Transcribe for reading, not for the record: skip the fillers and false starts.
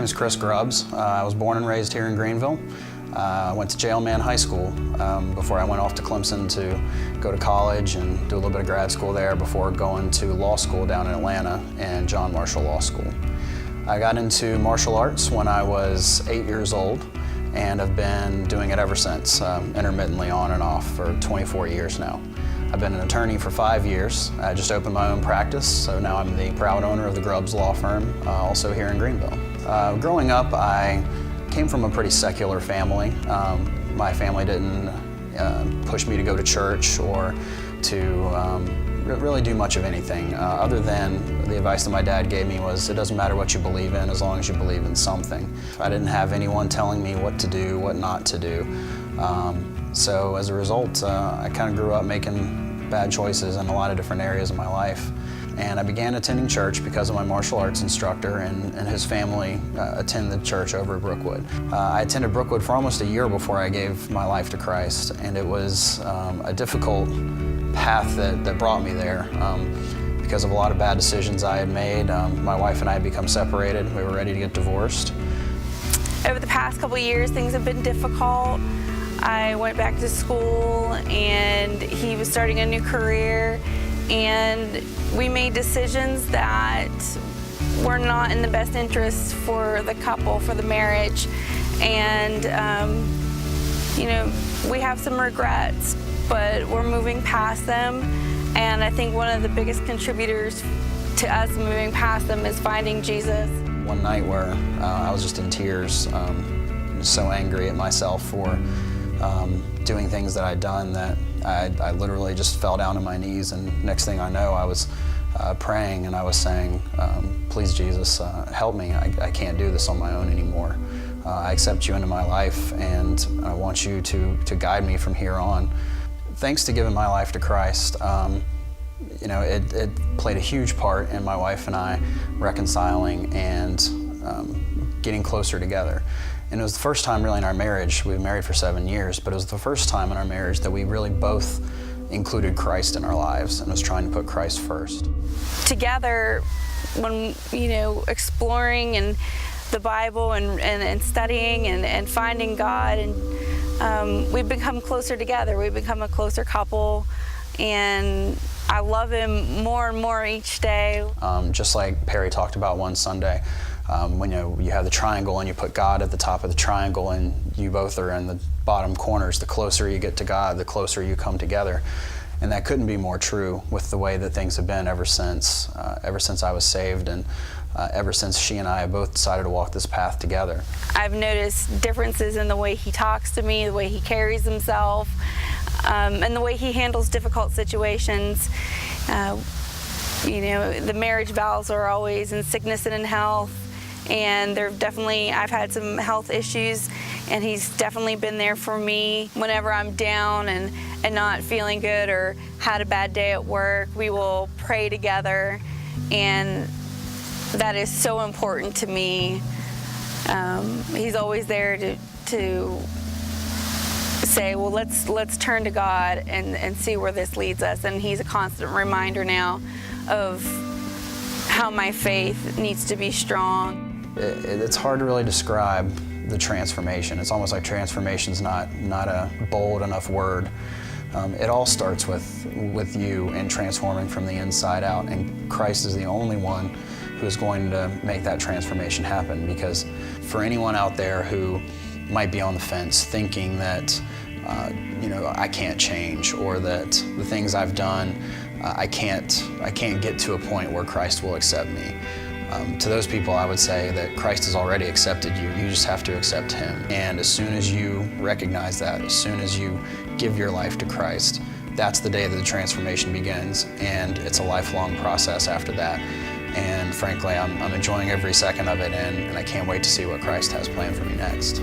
name is Grubbs. I was born and raised here in Greenville. I went to Jailman High School before I went off to Clemson to go to college and do a little bit of grad school there before going to law school down in Atlanta and John Marshall Law School. I got into martial arts when I was 8 years old and have been doing it ever since, intermittently on and off for 24 years now. I've been an attorney for 5 years. I just opened my own practice, so now I'm the proud owner of the Grubbs law firm, also here in Greenville. Growing up, I came from a pretty secular family. My family didn't push me to go to church or to really do much of anything, other than the advice that my dad gave me was, it doesn't matter what you believe in as long as you believe in something. I didn't have anyone telling me what to do, what not to do. So as a result, I kind of grew up making bad choices in a lot of different areas of my life. And I began attending church because of my martial arts instructor and his family attend the church over at Brookwood. I attended Brookwood for almost a year before I gave my life to Christ, and it was a difficult path that brought me there. Because of a lot of bad decisions I had made, my wife and I had become separated. We were ready to get divorced. Over the past couple of years, things have been difficult. I went back to school and he was starting a new career, and we made decisions that were not in the best interest for the couple, for the marriage. And, you know, we have some regrets, but we're moving past them. And I think one of the biggest contributors to us moving past them is finding Jesus. One night where I was just in tears, so angry at myself for doing things that I'd done that I literally just fell down on my knees, and next thing I know, I was praying and I was saying, please Jesus, help me. I can't do this on my own anymore. I accept you into my life, and I want you to guide me from here on. Thanks to giving my life to Christ, you know, it played a huge part in my wife and I reconciling and getting closer together. And it was the first time really in our marriage, we were married for 7 years, but it was the first time in our marriage that we really both included Christ in our lives and was trying to put Christ first. Together, when, you know, exploring and the Bible and studying and finding God, and we've become closer together. We've become a closer couple, and I love him more and more each day. Just like Perry talked about one Sunday, when you have the triangle and you put God at the top of the triangle and you both are in the bottom corners, the closer you get to God, the closer you come together. And that couldn't be more true with the way that things have been ever since I was saved, and ever since she and I have both decided to walk this path together. I've noticed differences in the way he talks to me, the way he carries himself, and the way he handles difficult situations. You know, the marriage vows are always in sickness and in health, and I've had some health issues, and he's definitely been there for me whenever I'm down and not feeling good or had a bad day at work. We will pray together, and that is so important to me. He's always there to say, well, let's turn to God and see where this leads us. And he's a constant reminder now of how my faith needs to be strong. It's hard to really describe the transformation. It's almost like transformation's not a bold enough word. It all starts with you and transforming from the inside out, and Christ is the only one who is going to make that transformation happen. Because for anyone out there who might be on the fence thinking that you know, I can't change, or that the things I've done, I can't get to a point where Christ will accept me. To those people, I would say that Christ has already accepted you. You just have to accept him. And as soon as you recognize that, as soon as you give your life to Christ, that's the day that the transformation begins. And it's a lifelong process after that. And frankly, I'm enjoying every second of it, and I can't wait to see what Christ has planned for me next.